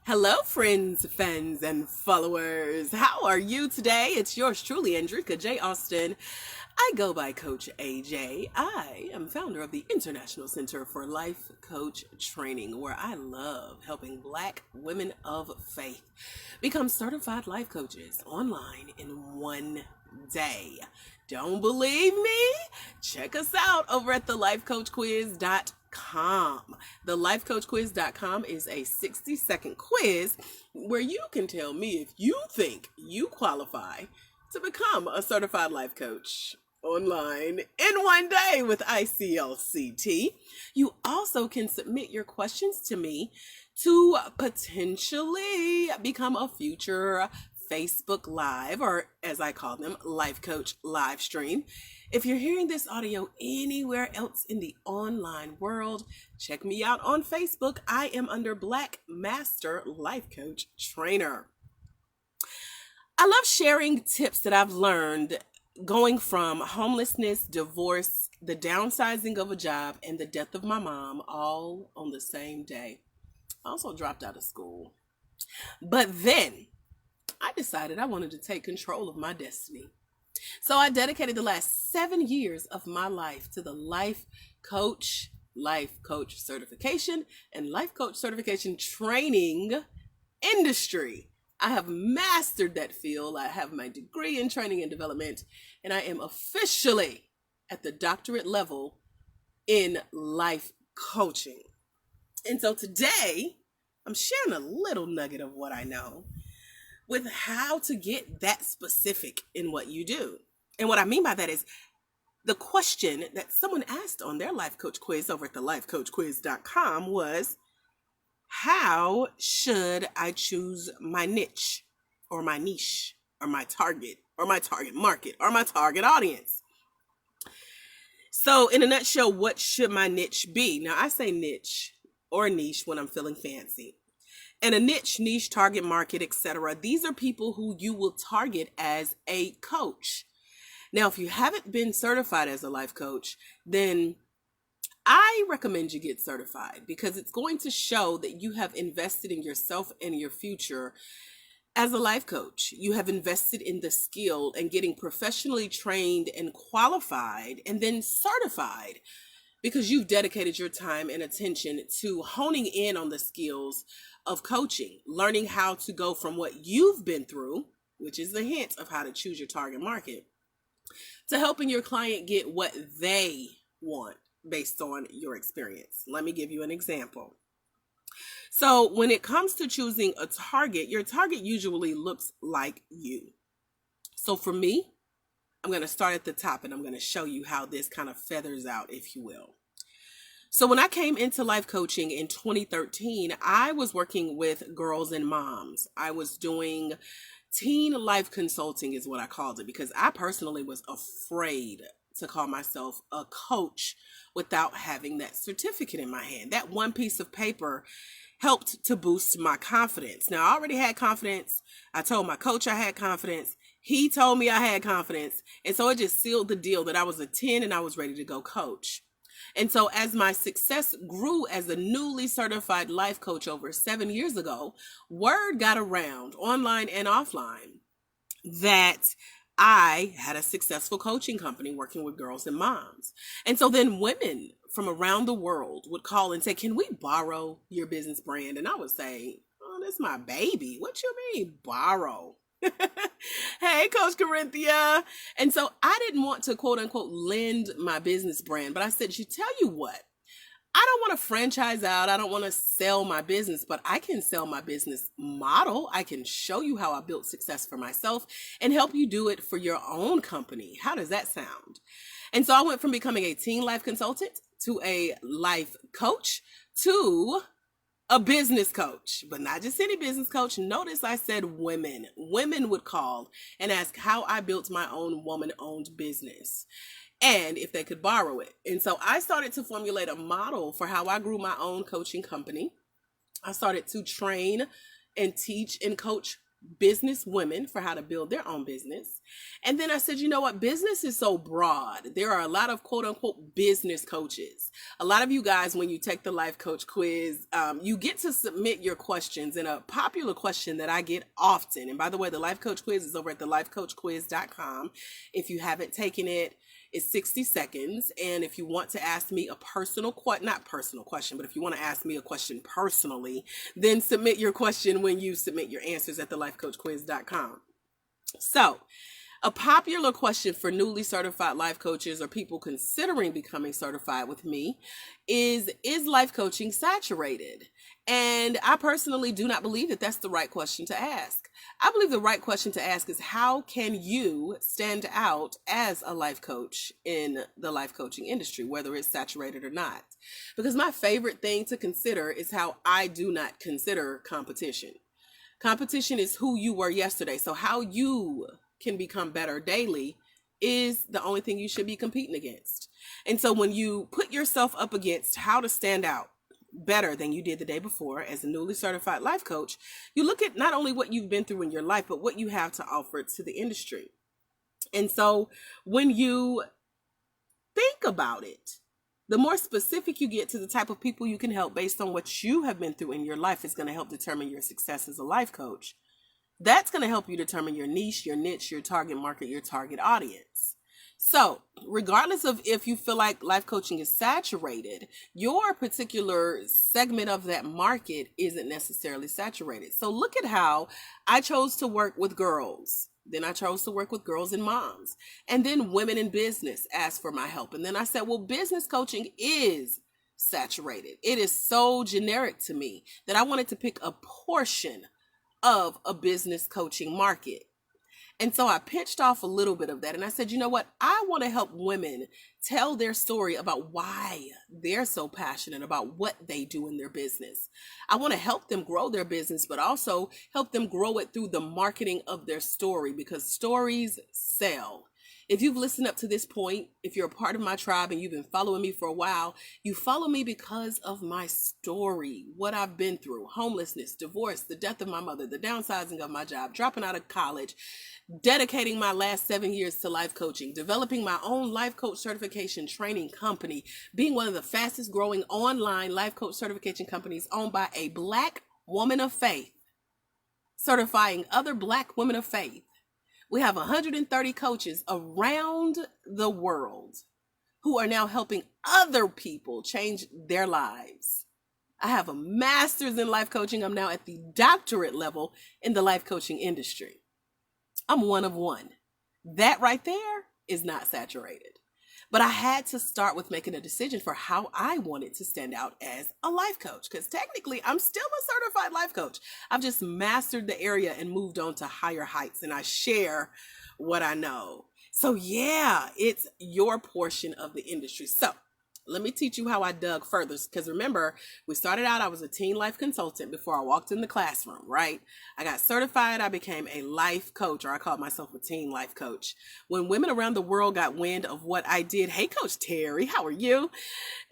Hello, friends, fans, and followers. How are you today? It's yours truly, Andrika J. Austin. I go by Coach AJ. I am founder of the International Center for Life Coach Training, where I love helping Black women of faith become certified life coaches online in one day. Don't believe me? Check us out over at thelifecoachquiz.com. Thelifecoachquiz.com is a 60-second quiz where you can tell me if you think you qualify to become a certified life coach online in one day with ICLCT. You also can submit your questions to me to potentially become a future Facebook Live, or as I call them, Life Coach live stream. If you're hearing this audio anywhere else in the online world, check me out on Facebook. I am under Black Master Life Coach Trainer. I love sharing tips that I've learned going from homelessness, divorce, the downsizing of a job, and the death of my mom all on the same day. I also dropped out of school. But then I decided I wanted to take control of my destiny. So I dedicated the last 7 years of my life to the life coach certification, and life coach certification training industry. I have mastered that field. I have my degree in training and development, and I am officially at the doctorate level in life coaching. And so today, I'm sharing a little nugget of what I know with how to get that specific in what you do. And what I mean by that is the question that someone asked on their life coach quiz over at thelifecoachquiz.com was, how should I choose my niche or my niche or my target market or my target audience? So in a nutshell, what should my niche be? Now I say niche or niche when I'm feeling fancy. And a niche, target market, etc. These are people who you will target as a coach. Now, if you haven't been certified as a life coach, then I recommend you get certified because it's going to show that you have invested in yourself and your future as a life coach. You have invested in the skill and getting professionally trained and qualified and then certified because you've dedicated your time and attention to honing in on the skills of coaching, learning how to go from what you've been through, which is the hint of how to choose your target market, to helping your client get what they want based on your experience. Let me give you an example. So when it comes to choosing a target, your target usually looks like you. So for me, I'm going to start at the top and I'm going to show you how this kind of feathers out, if you will. So when I came into life coaching in 2013, I was working with girls and moms. I was doing teen life consulting is what I called it because I personally was afraid to call myself a coach without having that certificate in my hand. That one piece of paper helped to boost my confidence. Now, I already had confidence. I told my coach I had confidence. He told me I had confidence. And so it just sealed the deal that I was a 10 and I was ready to go coach. And so as my success grew as a newly certified life coach over 7 years ago, word got around online and offline that I had a successful coaching company working with girls and moms. And so then women from around the world would call and say, can we borrow your business brand? And I would say, oh, that's my baby. What you mean borrow? Hey, Coach Corinthia. And so I didn't want to quote unquote lend my business brand, but I said, tell you what, I don't want to franchise out. I don't want to sell my business, but I can sell my business model. I can show you how I built success for myself and help you do it for your own company. How does that sound? And so I went from becoming a teen life consultant to a life coach to a business coach, but not just any business coach. Notice I said women. Women would call and ask how I built my own woman-owned business and if they could borrow it. And so I started to formulate a model for how I grew my own coaching company. I started to train and teach and coach business women for how to build their own business. And then I said, you know what? Business is so broad. There are a lot of quote unquote business coaches. A lot of you guys, when you take the life coach quiz, you get to submit your questions. And a popular question that I get often, and by the way, the life coach quiz is over at thelifecoachquiz.com. If you haven't taken it, it's 60 seconds. And if you want to ask me a not personal question, but if you want to ask me a question personally, then submit your question when you submit your answers at thelifecoachquiz.com. So, a popular question for newly certified life coaches or people considering becoming certified with me is life coaching saturated? And I personally do not believe that that's the right question to ask. I believe the right question to ask is, how can you stand out as a life coach in the life coaching industry, whether it's saturated or not? Because my favorite thing to consider is how I do not consider competition. Competition is who you were yesterday. So how you can become better daily is the only thing you should be competing against. And so when you put yourself up against how to stand out better than you did the day before as a newly certified life coach, you look at not only what you've been through in your life, but what you have to offer to the industry. And so when you think about it, the more specific you get to the type of people you can help based on what you have been through in your life is going to help determine your success as a life coach. That's going to help you determine your niche, your niche, your target market, your target audience. So regardless of if you feel like life coaching is saturated, your particular segment of that market isn't necessarily saturated. So look at how I chose to work with girls. Then I chose to work with girls and moms. And then women in business asked for my help. And then I said, well, business coaching is saturated. It is so generic to me that I wanted to pick a portion of a business coaching market. And so I pitched off a little bit of that. And I said, you know what? I want to help women tell their story about why they're so passionate about what they do in their business. I want to help them grow their business, but also help them grow it through the marketing of their story, because stories sell. If you've listened up to this point, if you're a part of my tribe and you've been following me for a while, you follow me because of my story, what I've been through: homelessness, divorce, the death of my mother, the downsizing of my job, dropping out of college, dedicating my last 7 years to life coaching, developing my own life coach certification training company, being one of the fastest growing online life coach certification companies owned by a Black woman of faith, certifying other Black women of faith. We have 130 coaches around the world who are now helping other people change their lives. I have a master's in life coaching. I'm now at the doctorate level in the life coaching industry. I'm one of one. That right there is not saturated. But I had to start with making a decision for how I wanted to stand out as a life coach, because technically I'm still a certified life coach. I've just mastered the area and moved on to higher heights, and I share what I know. So yeah, it's your portion of the industry. So let me teach you how I dug further, because remember, we started out, I was a teen life consultant before I walked in the classroom, right? I got certified, I became a life coach, or I called myself a teen life coach. When women around the world got wind of what I did, hey, Coach Terry, how are you?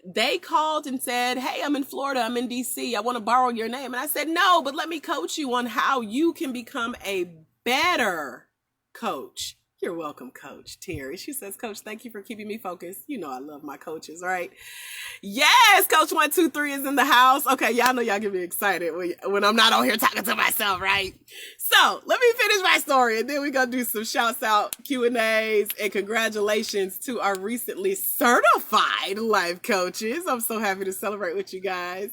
They called and said, hey, I'm in Florida, I'm in DC, I want to borrow your name. And I said, no, but let me coach you on how you can become a better coach. You're welcome, Coach Terry. She says, Coach, thank you for keeping me focused. You know I love my coaches, right? Yes, Coach 123 is in the house. Okay, y'all know y'all get me excited when I'm not on here talking to myself, right? So let me finish my story, and then we're going to do some shouts out, Q&As, and congratulations to our recently certified life coaches. I'm so happy to celebrate with you guys.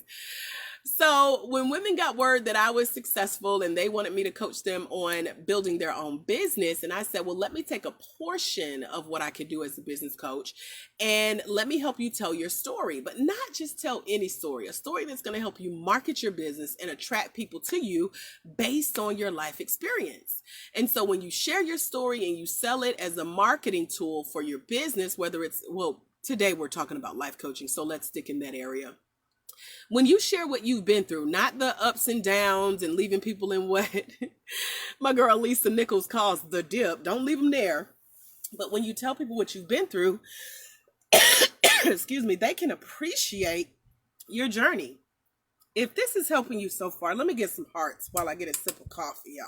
So when women got word that I was successful and they wanted me to coach them on building their own business, and I said, well, let me take a portion of what I could do as a business coach and let me help you tell your story, but not just tell any story, a story that's going to help you market your business and attract people to you based on your life experience. And so when you share your story and you sell it as a marketing tool for your business, whether it's, well, today we're talking about life coaching, so let's stick in that area. When you share what you've been through, not the ups and downs and leaving people in what my girl Lisa Nichols calls the dip, don't leave them there. But when you tell people what you've been through, excuse me, they can appreciate your journey. If this is helping you so far, let me get some hearts while I get a sip of coffee, y'all.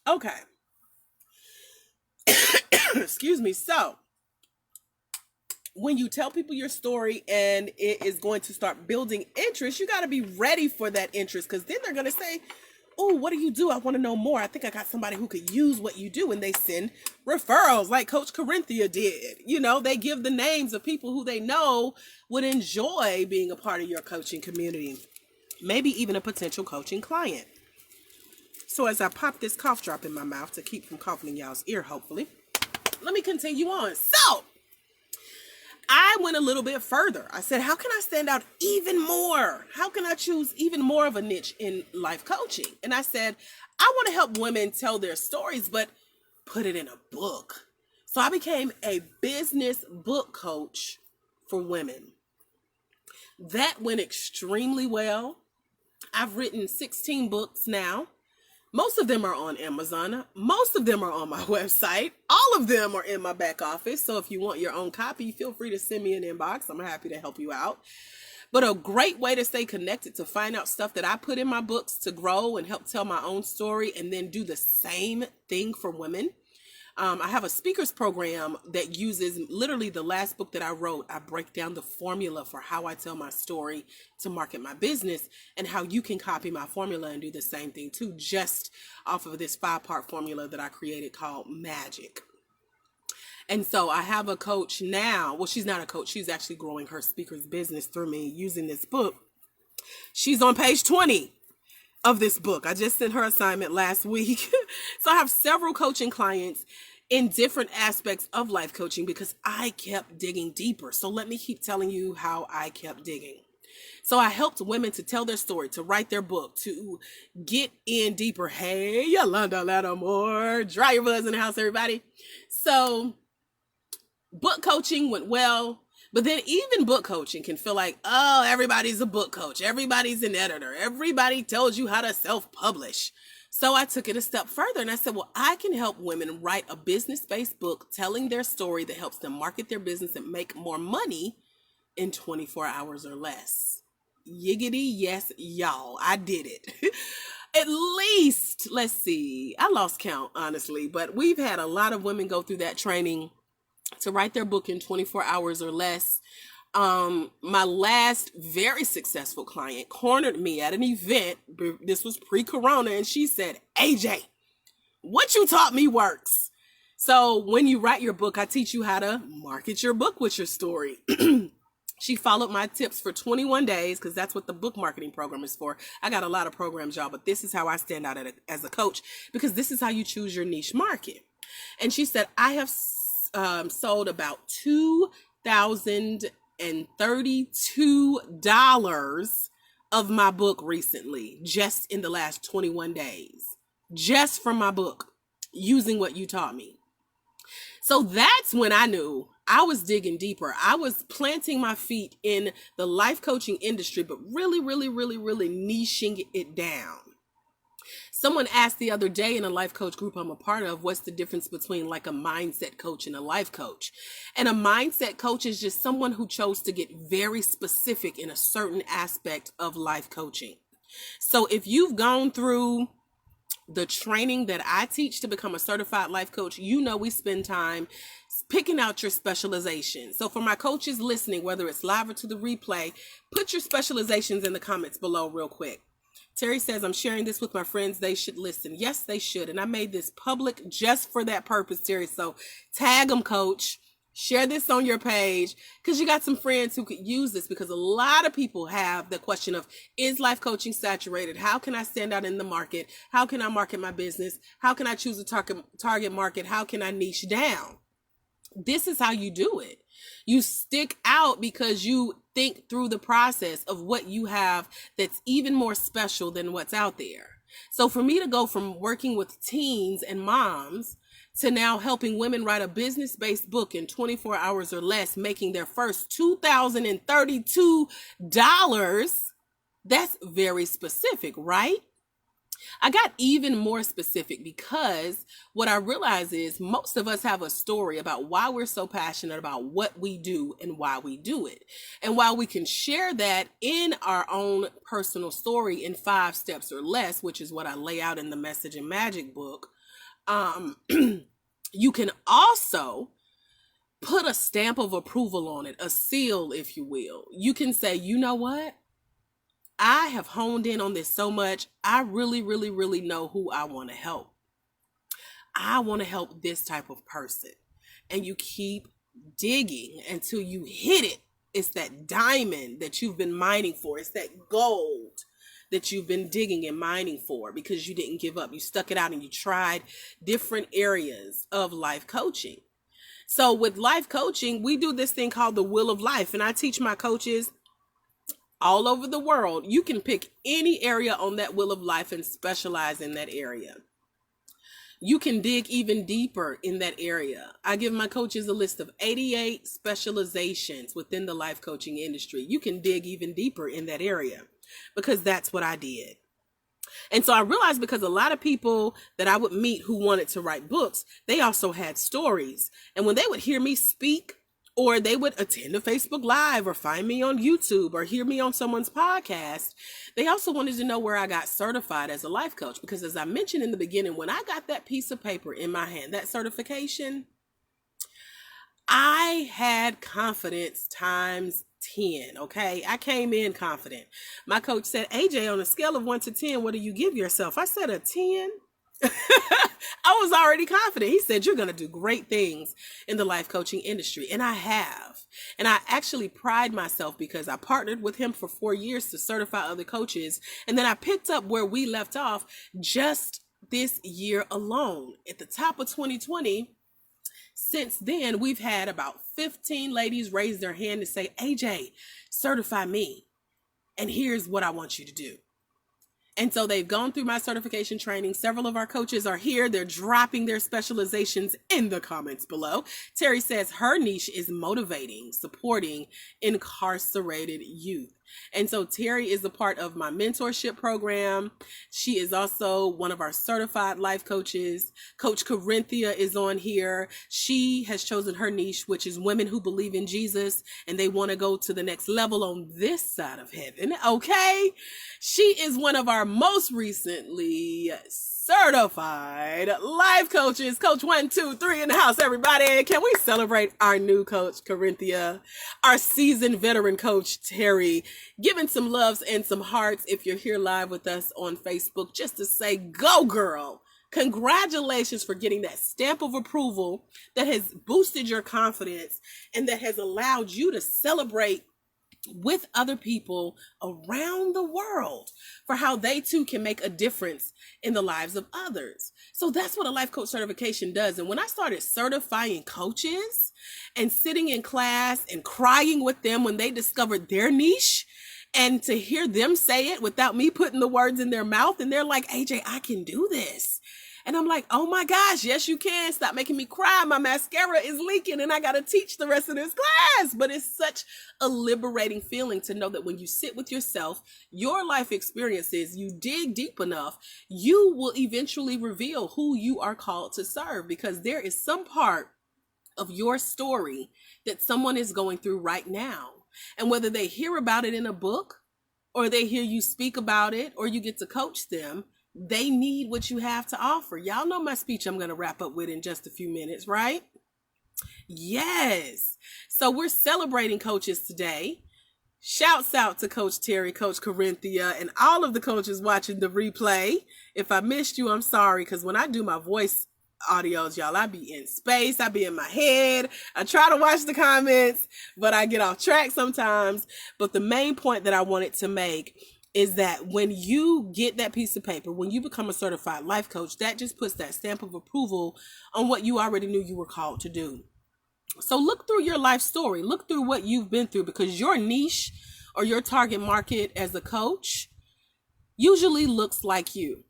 Okay. Excuse me. So, when you tell people your story and it is going to start building interest, you got to be ready for that interest, because then they're going to say, oh, what do you do? I want to know more. I think I got somebody who could use what you do. And they send referrals like Coach Corinthia did. You know, they give the names of people who they know would enjoy being a part of your coaching community, maybe even a potential coaching client. So as I pop this cough drop in my mouth to keep from coughing in y'all's ear, hopefully, let me continue on. So I went a little bit further. I said, how can I stand out even more? How can I choose even more of a niche in life coaching? And I said, I want to help women tell their stories, but put it in a book. So I became a business book coach for women. That went extremely well. I've written 16 books now. Most of them are on Amazon. Most of them are on my website. All of them are in my back office. So if you want your own copy, feel free to send me an inbox. I'm happy to help you out. But a great way to stay connected, to find out stuff that I put in my books to grow and help tell my own story, and then do the same thing for women. I have a speakers program that uses literally the last book that I wrote. I break down the formula for how I tell my story to market my business, and how you can copy my formula and do the same thing too, just off of this 5-part formula that I created called Magic. And so I have a coach now. Well, she's not a coach. She's actually growing her speaker's business through me using this book. She's on page 20 of this book. I just sent her assignment last week. So I have several coaching clients in different aspects of life coaching because I kept digging deeper. So let me keep telling you how I kept digging. So I helped women to tell their story, to write their book, to get in deeper. Hey, Yolanda Lattimore, dry your buzz in the house, everybody. So book coaching went well. But then even book coaching can feel like, oh, everybody's a book coach. Everybody's an editor. Everybody tells you how to self-publish. So I took it a step further and I said, well, I can help women write a business-based book telling their story that helps them market their business and make more money in 24 hours or less. Yiggity, yes, y'all, I did it. At least, let's see, I lost count, honestly, but we've had a lot of women go through that training to write their book in 24 hours or less. My last very successful client cornered me at an event. This was pre-corona, and she said, AJ, what you taught me works. So when you write your book, I teach you how to market your book with your story. She followed my tips for 21 days because that's what the book marketing program is for. I got a lot of programs, y'all, but this is how I stand out as a coach, because this is how you choose your niche market. And she said, I have sold about $2,032 of my book recently, just in the last 21 days, just from my book, using what you taught me. So that's when I knew I was digging deeper. I was planting my feet in the life coaching industry, but really, really, really, really niching it down. Someone asked the other day in a life coach group I'm a part of, what's the difference between like a mindset coach and a life coach? And a mindset coach is just someone who chose to get very specific in a certain aspect of life coaching. So if you've gone through the training that I teach to become a certified life coach, you know we spend time picking out your specialization. So for my coaches listening, whether it's live or to the replay, put your specializations in the comments below real quick. Terry says, I'm sharing this with my friends. They should listen. Yes, they should. And I made this public just for that purpose, Terry. So tag them, coach. Share this on your page because you got some friends who could use this, because a lot of people have the question of, is life coaching saturated? How can I stand out in the market? How can I market my business? How can I choose a target market? How can I niche down? This is how you do it. You stick out because you think through the process of what you have that's even more special than what's out there. So for me to go from working with teens and moms to now helping women write a business-based book in 24 hours or less, making their first $2,032, that's very specific, right? I got even more specific because what I realize is most of us have a story about why we're so passionate about what we do and why we do it. And while we can share that in our own personal story in 5 steps or less, which is what I lay out in the Message and Magic book, Um, you can also put a stamp of approval on it, a seal, if you will. You can say, you know what? I have honed in on this so much. I really, really, really know who I want to help. I want to help this type of person. And you keep digging until you hit it. It's that diamond that you've been mining for. It's that gold that you've been digging and mining for because you didn't give up. You stuck it out and you tried different areas of life coaching. So with life coaching, we do this thing called the Wheel of Life. And I teach my coaches all over the world. You can pick any area on that Wheel of Life and specialize in that area. You can dig even deeper in that area. I give my coaches a list of 88 specializations within the life coaching industry. You can dig even deeper in that area because that's what I did. And so I realized because a lot of people that I would meet who wanted to write books, they also had stories. And when they would hear me speak, or they would attend a Facebook Live or find me on YouTube or hear me on someone's podcast, they also wanted to know where I got certified as a life coach. Because as I mentioned in the beginning, when I got that piece of paper in my hand, that certification, I had confidence times 10, okay? I came in confident. My coach said, AJ, on a scale of 1 to 10, what do you give yourself? I said a 10. I was already confident. He said, you're going to do great things in the life coaching industry. And I have. And I actually pride myself because I partnered with him for 4 years to certify other coaches. And then I picked up where we left off just this year alone. At the top of 2020, since then, we've had about 15 ladies raise their hand and say, AJ, certify me. And here's what I want you to do. And so they've gone through my certification training. Several of our coaches are here. They're dropping their specializations in the comments below. Terry says her niche is motivating, supporting incarcerated youth. And so Terry is a part of my mentorship program. She is also one of our certified life coaches. Coach Corinthia is on here. She has chosen her niche, which is women who believe in Jesus and they want to go to the next level on this side of heaven. Okay. She is one of our most recently certified life coaches. Coach 1, 2, 3 in the house, everybody. Can we celebrate our new coach, Corinthia, our seasoned veteran coach, Terry, giving some loves and some hearts if you're here live with us on Facebook, just to say, go girl. Congratulations for getting that stamp of approval that has boosted your confidence and that has allowed you to celebrate with other people around the world for how they too can make a difference in the lives of others. So that's what a life coach certification does. And when I started certifying coaches and sitting in class and crying with them when they discovered their niche, and to hear them say it without me putting the words in their mouth, and they're like, AJ, I can do this. And I'm like, oh my gosh, yes, you can. Stop making me cry. My mascara is leaking and I got to teach the rest of this class. But it's such a liberating feeling to know that when you sit with yourself, your life experiences, you dig deep enough, you will eventually reveal who you are called to serve, because there is some part of your story that someone is going through right now. And whether they hear about it in a book or they hear you speak about it or you get to coach them, they need what you have to offer. Y'all know my speech I'm going to wrap up with in just a few minutes, right? Yes. So we're celebrating coaches today. Shouts out to Coach Terry, Coach Corinthia, and all of the coaches watching the replay. If I missed you, I'm sorry, because when I do my voice audios, y'all, I be in space, I be in my head, I try to watch the comments, but I get off track sometimes. But the main point that I wanted to make is that when you get that piece of paper, when you become a certified life coach, that just puts that stamp of approval on what you already knew you were called to do. So look through your life story, look through what you've been through, because your niche or your target market as a coach usually looks like you.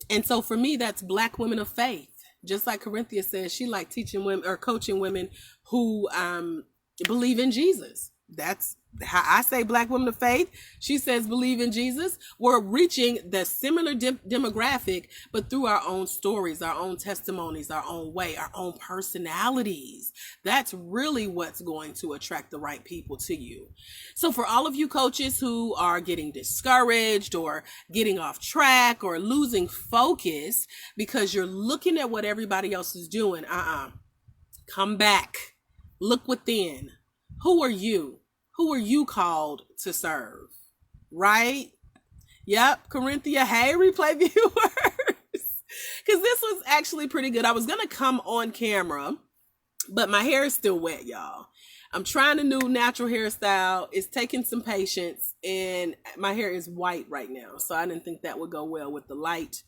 And so for me, that's Black women of faith. Just like Corinthia says, she liked teaching women or coaching women who believe in Jesus. That's how I say Black women of faith. She says believe in Jesus. We're reaching the similar demographic, but through our own stories, our own testimonies, our own way, our own personalities. That's really what's going to attract the right people to you. So for all of you coaches who are getting discouraged or getting off track or losing focus because you're looking at what everybody else is doing, come back. Look within. Who are you? Who are you called to serve? Right? Yep, Corinthia. Hey, replay viewers. Because this was actually pretty good. I was going to come on camera, but my hair is still wet, y'all. I'm trying a new natural hairstyle. It's taking some patience, and my hair is white right now. So I didn't think that would go well with the light.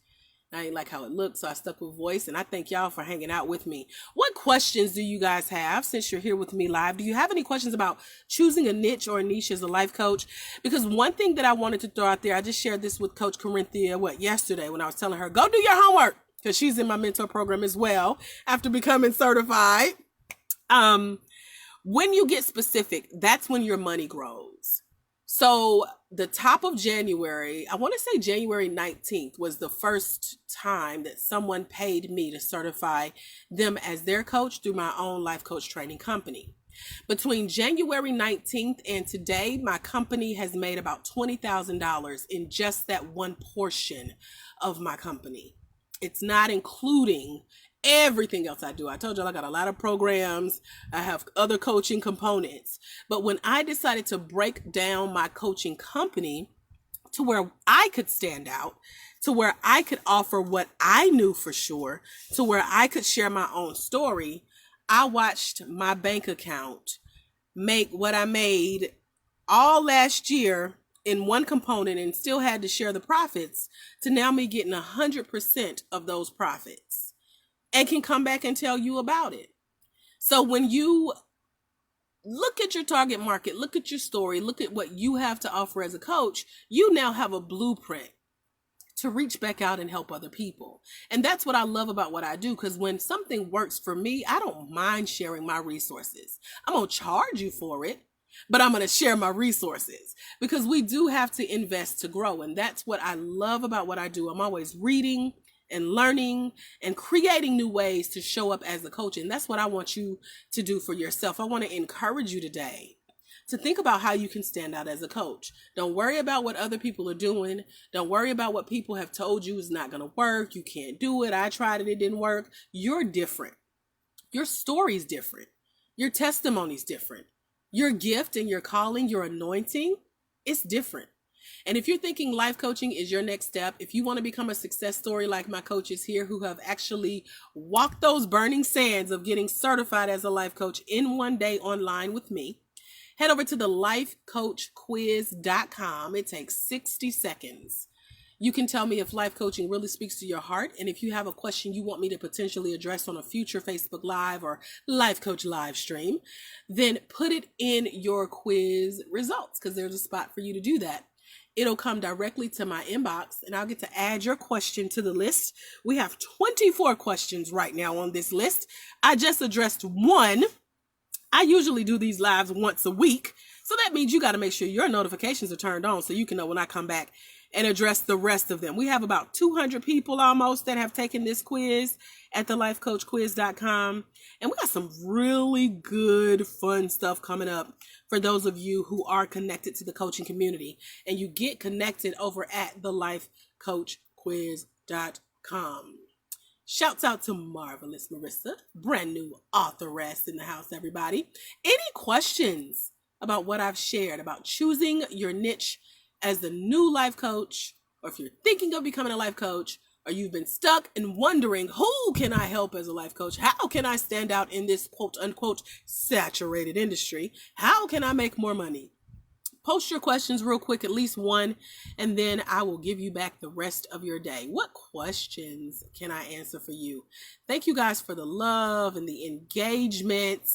I ain't like how it looked, so I stuck with voice, and I thank y'all for hanging out with me. What questions do you guys have since you're here with me live? Do you have any questions about choosing a niche or a niche as a life coach? Because one thing that I wanted to throw out there, I just shared this with Coach Corinthia, yesterday when I was telling her, go do your homework, because she's in my mentor program as well after becoming certified. When you get specific, that's when your money grows. So the top of January, I want to say January 19th was the first time that someone paid me to certify them as their coach through my own life coach training company. Between January 19th and today, my company has made about $20,000 in just that one portion of my company. It's not including everything else I do. I told y'all I got a lot of programs. I have other coaching components. But when I decided to break down my coaching company to where I could stand out, to where I could offer what I knew for sure, to where I could share my own story, I watched my bank account make what I made all last year in one component and still had to share the profits, to now me getting 100% of those profits. And can come back and tell you about it. So when you look at your target market, look at your story, look at what you have to offer as a coach, you now have a blueprint to reach back out and help other people. And that's what I love about what I do, because when something works for me, I don't mind sharing my resources. I'm going to charge you for it, but I'm going to share my resources, because we do have to invest to grow. And that's what I love about what I do. I'm always reading and learning and creating new ways to show up as a coach. And that's what I want you to do for yourself. I want to encourage you today to think about how you can stand out as a coach. Don't worry about what other people are doing. Don't worry about what people have told you is not going to work. You can't do it. I tried it. It didn't work. You're different. Your story's different. Your testimony's different. Your gift and your calling, your anointing, it's different. And if you're thinking life coaching is your next step, if you want to become a success story like my coaches here who have actually walked those burning sands of getting certified as a life coach in one day online with me, head over to the lifecoachquiz.com. It takes 60 seconds. You can tell me if life coaching really speaks to your heart. And if you have a question you want me to potentially address on a future Facebook Live or Life Coach live stream, then put it in your quiz results, because there's a spot for you to do that. It'll come directly to my inbox, and I'll get to add your question to the list. We have 24 questions right now on this list. I just addressed one. I usually do these lives once a week, so that means you got to make sure your notifications are turned on so you can know when I come back and address the rest of them. We have about 200 people almost that have taken this quiz at the lifecoachquiz.com. And we got some really good, fun stuff coming up for those of you who are connected to the coaching community. And you get connected over at the lifecoachquiz.com. Shouts out to Marvelous Marissa, brand new authoress in the house, everybody. Any questions about what I've shared about choosing your niche as the new life coach, or if you're thinking of becoming a life coach, or you've been stuck and wondering, who can I help as a life coach? How can I stand out in this quote unquote saturated industry? How can I make more money? Post your questions real quick, at least one, and then I will give you back the rest of your day. What questions can I answer for you? Thank you guys for the love and the engagement,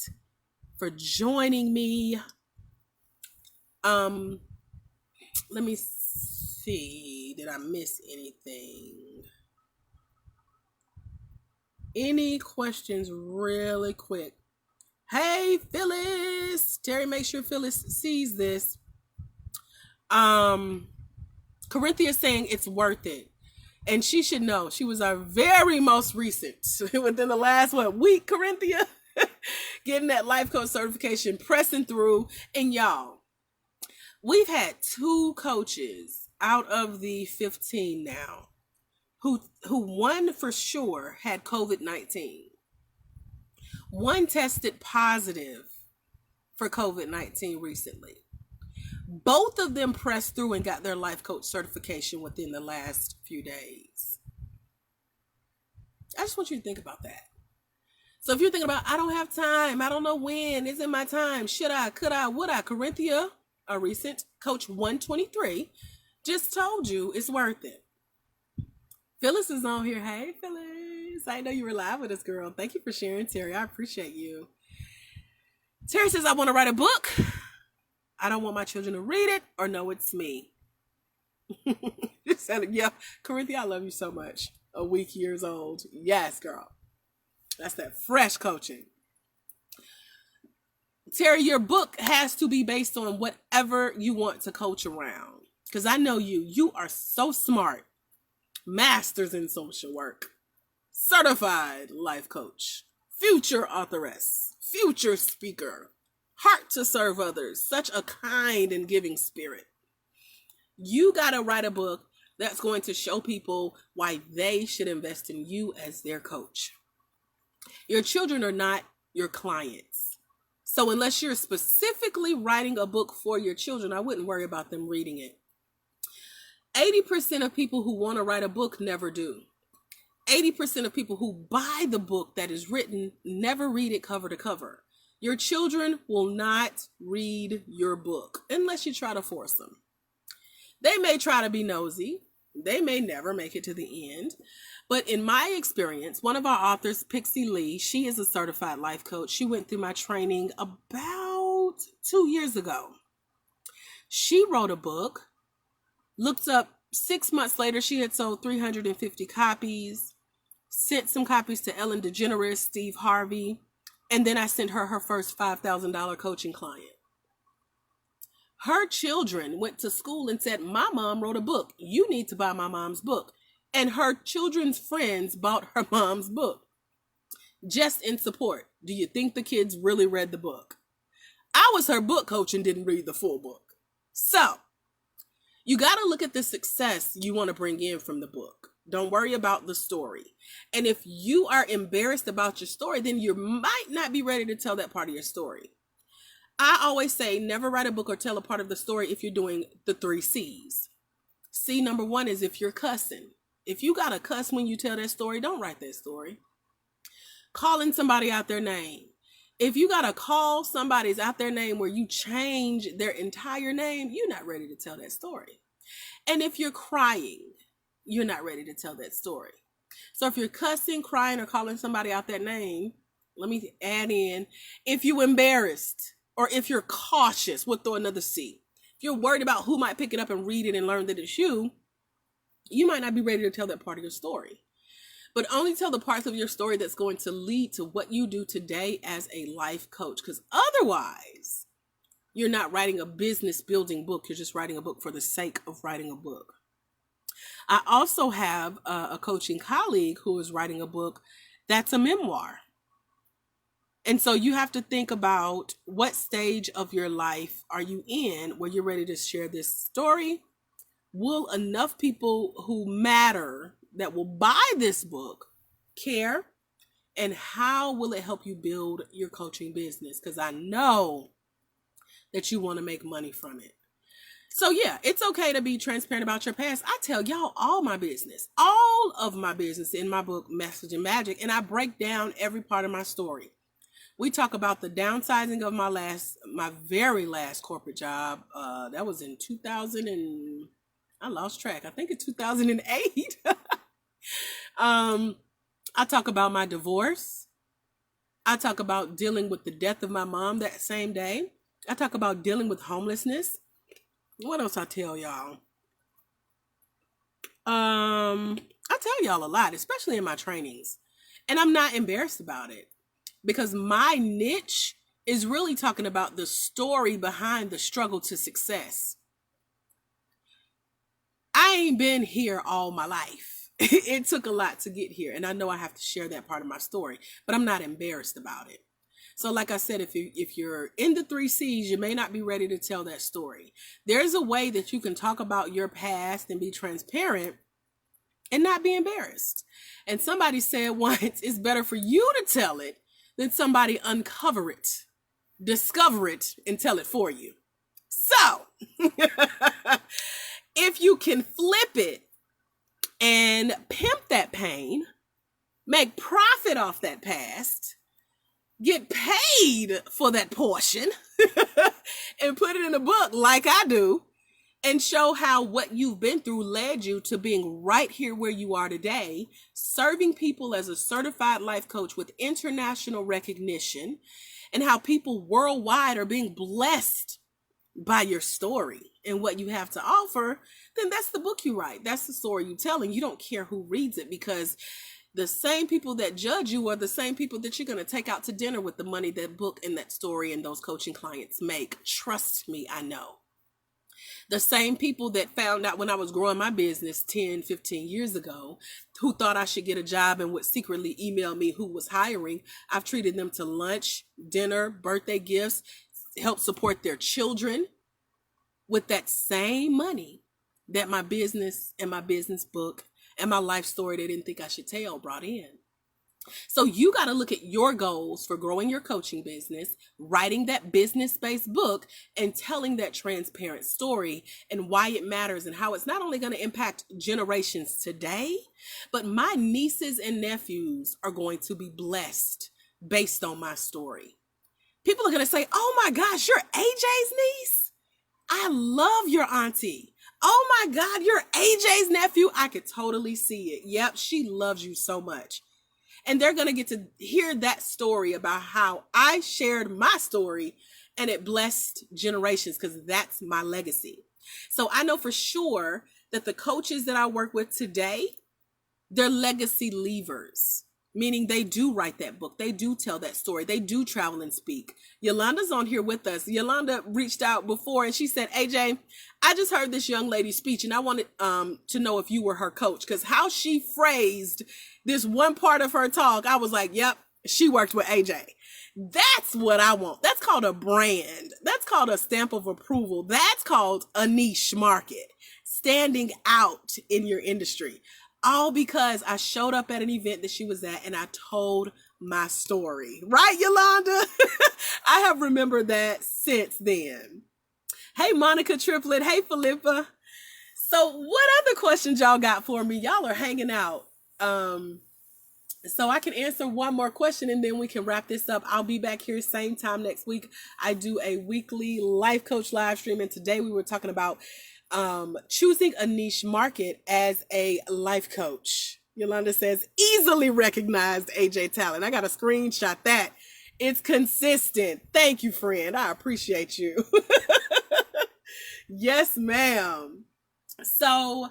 for joining me. Let me see. Did I miss anything? Any questions really quick Hey, Phyllis. Terry, make sure Phyllis sees this. Corinthia saying it's worth it. And she should know. She was our very most recent, within the last, week, Corinthia? Getting that life coach certification, pressing through. And y'all, we've had 2 coaches out of the 15 now who one for sure had COVID-19. One tested positive for COVID-19 recently. Both of them pressed through and got their life coach certification within the last few days. I just want you to think about that. So if you're thinking about, I don't have time, I don't know when, isn't my time, should I, could I, would I, Corinthia, a recent coach 123, just told you it's worth it. Phyllis is on here. Hey, Phyllis. I know you were live with us, girl. Thank you for sharing, Terry. I appreciate you. Terry says, I want to write a book. I don't want my children to read it or know it's me. Yeah, Corinthia, I love you so much. A week, years old. Yes, girl. That's that fresh coaching. Terry, your book has to be based on whatever you want to coach around. Because I know you are so smart. Masters in social work. Certified life coach. Future authoress. Future speaker. Heart to serve others. Such a kind and giving spirit. You got to write a book that's going to show people why they should invest in you as their coach. Your children are not your clients. So unless you're specifically writing a book for your children, I wouldn't worry about them reading it. 80% of people who want to write a book never do. 80% of people who buy the book that is written never read it cover to cover. Your children will not read your book unless you try to force them. They may try to be nosy. They may never make it to the end. But in my experience, one of our authors, Pixie Lee, she is a certified life coach. She went through my training about 2 years ago. She wrote a book. Looked up 6 months later, she had sold 350 copies, sent some copies to Ellen DeGeneres, Steve Harvey, and then I sent her first $5,000 coaching client. Her children went to school and said, my mom wrote a book. You need to buy my mom's book. And her children's friends bought her mom's book. Just in support. Do you think the kids really read the book? I was her book coach and didn't read the full book. So, you got to look at the success you want to bring in from the book. Don't worry about the story. And if you are embarrassed about your story, then you might not be ready to tell that part of your story. I always say never write a book or tell a part of the story if you're doing the 3 C's. C number 1 is if you're cussing. If you got to cuss when you tell that story, don't write that story. Calling somebody out their name. If you got to call somebody's out their name where you change their entire name, you're not ready to tell that story. And if you're crying, you're not ready to tell that story. So if you're cussing, crying, or calling somebody out their name, let me add in, if you're embarrassed or if you're cautious, we'll throw another C. If you're worried about who might pick it up and read it and learn that it's you, you might not be ready to tell that part of your story. But only tell the parts of your story that's going to lead to what you do today as a life coach. Because otherwise, you're not writing a business building book. You're just writing a book for the sake of writing a book. I also have a coaching colleague who is writing a book that's a memoir. And so you have to think about what stage of your life are you in where you're ready to share this story. Will enough people who matter that will buy this book care? And how will it help you build your coaching business? Because I know that you want to make money from it. So yeah, it's okay to be transparent about your past. I tell y'all all of my business in my book, Message and Magic, and I break down every part of my story. We talk about the downsizing of my very last corporate job. That was in 2000 and I lost track. I think it's 2008. I talk about my divorce. I talk about dealing with the death of my mom that same day. I talk about dealing with homelessness. What else I tell y'all? I tell y'all a lot, especially in my trainings. And I'm not embarrassed about it. because my niche is really talking about the story behind the struggle to success. I ain't been here all my life. It took a lot to get here, and I know I have to share that part of my story, but I'm not embarrassed about it. So like I said, if you're in the 3Cs, you may not be ready to tell that story. There's a way that you can talk about your past and be transparent and not be embarrassed. And somebody said once, it's better for you to tell it than somebody uncover it, discover it, and tell it for you. So if you can flip it and pimp that pain, make profit off that past, get paid for that portion, and put it in a book like I do, and show how what you've been through led you to being right here where you are today, serving people as a certified life coach with international recognition, and how people worldwide are being blessed by your story and what you have to offer, then that's the book you write. That's the story you tell, and you don't care who reads it, because the same people that judge you are the same people that you're going to take out to dinner with the money that book and that story and those coaching clients make. Trust me, I know. The same people that found out when I was growing my business 10, 15 years ago, who thought I should get a job and would secretly email me who was hiring, I've treated them to lunch, dinner, birthday gifts, help support their children with that same money that my business and my business book and my life story they didn't think I should tell brought in. So you got to look at your goals for growing your coaching business, writing that business-based book, and telling that transparent story and why it matters and how it's not only going to impact generations today, but my nieces and nephews are going to be blessed based on my story. People are going to say, oh my gosh, you're AJ's niece? I love your auntie. Oh my God, you're AJ's nephew? I could totally see it. Yep, she loves you so much. And they're going to get to hear that story about how I shared my story and it blessed generations, because that's my legacy. So I know for sure that the coaches that I work with today, they're legacy leavers, meaning they do write that book. They do tell that story. They do travel and speak. Yolanda's on here with us. Yolanda reached out before and she said, AJ, I just heard this young lady's speech and I wanted to know if you were her coach, because how she phrased this one part of her talk, I was like, yep, she worked with AJ. That's what I want. That's called a brand. That's called a stamp of approval. That's called a niche market, standing out in your industry. All because I showed up at an event that she was at and I told my story. Right, Yolanda? I have remembered that since then. Hey, Monica Triplet. Hey, Philippa. So what other questions y'all got for me? Y'all are hanging out. So I can answer one more question and then we can wrap this up. I'll be back here same time next week. I do a weekly life coach live stream, and today we were talking about choosing a niche market as a life coach. Yolanda says, easily recognized AJ talent. I got to screenshot that. It's consistent. Thank you, friend. I appreciate you. Yes, ma'am. So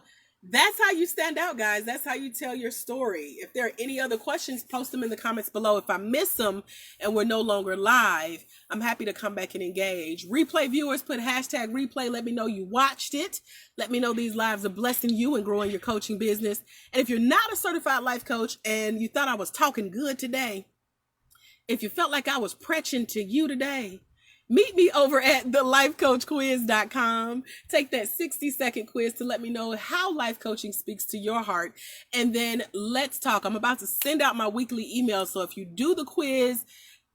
that's how you stand out, guys. That's how you tell your story. If there are any other questions, post them in the comments below. If I miss them and we're no longer live, I'm happy to come back and engage. Replay viewers, put hashtag replay. Let me know you watched it. Let me know these lives are blessing you and growing your coaching business. And if you're not a certified life coach and you thought I was talking good today, if you felt like I was preaching to you today, meet me over at thelifecoachquiz.com. Take that 60-second quiz to let me know how life coaching speaks to your heart. And then let's talk. I'm about to send out my weekly email. So if you do the quiz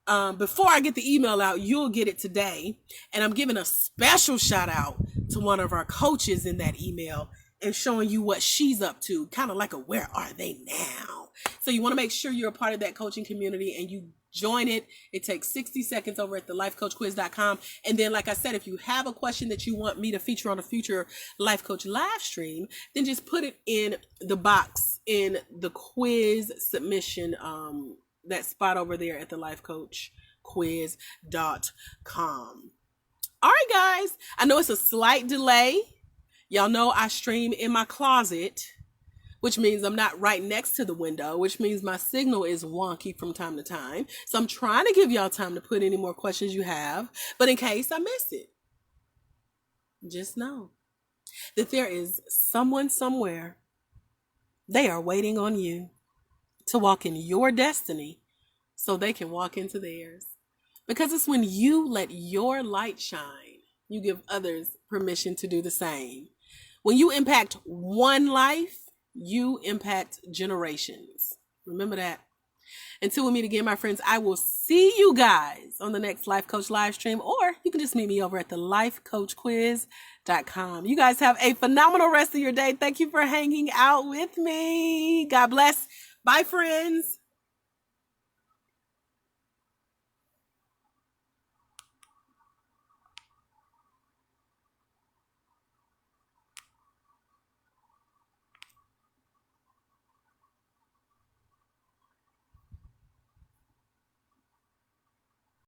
before I get the email out, you'll get it today. And I'm giving a special shout out to one of our coaches in that email and showing you what she's up to, kind of like a where are they now? So you want to make sure you're a part of that coaching community and you join it. It takes 60 seconds over at thelifecoachquiz.com. And then, like I said, if you have a question that you want me to feature on a future Life Coach live stream, then just put it in the box in the quiz submission, that spot over there at thelifecoachquiz.com. All right, guys. I know it's a slight delay. Y'all know I stream in my closet, which means I'm not right next to the window, which means my signal is wonky from time to time. So I'm trying to give y'all time to put any more questions you have. But in case I miss it, just know that there is someone somewhere. They are waiting on you to walk in your destiny so they can walk into theirs. Because it's when you let your light shine, you give others permission to do the same. When you impact one life, you impact generations. Remember that. Until we meet again, my friends, I will see you guys on the next Life Coach live stream, or you can just meet me over at the lifecoachquiz.com. You guys have a phenomenal rest of your day. Thank you for hanging out with me. God bless. Bye, friends.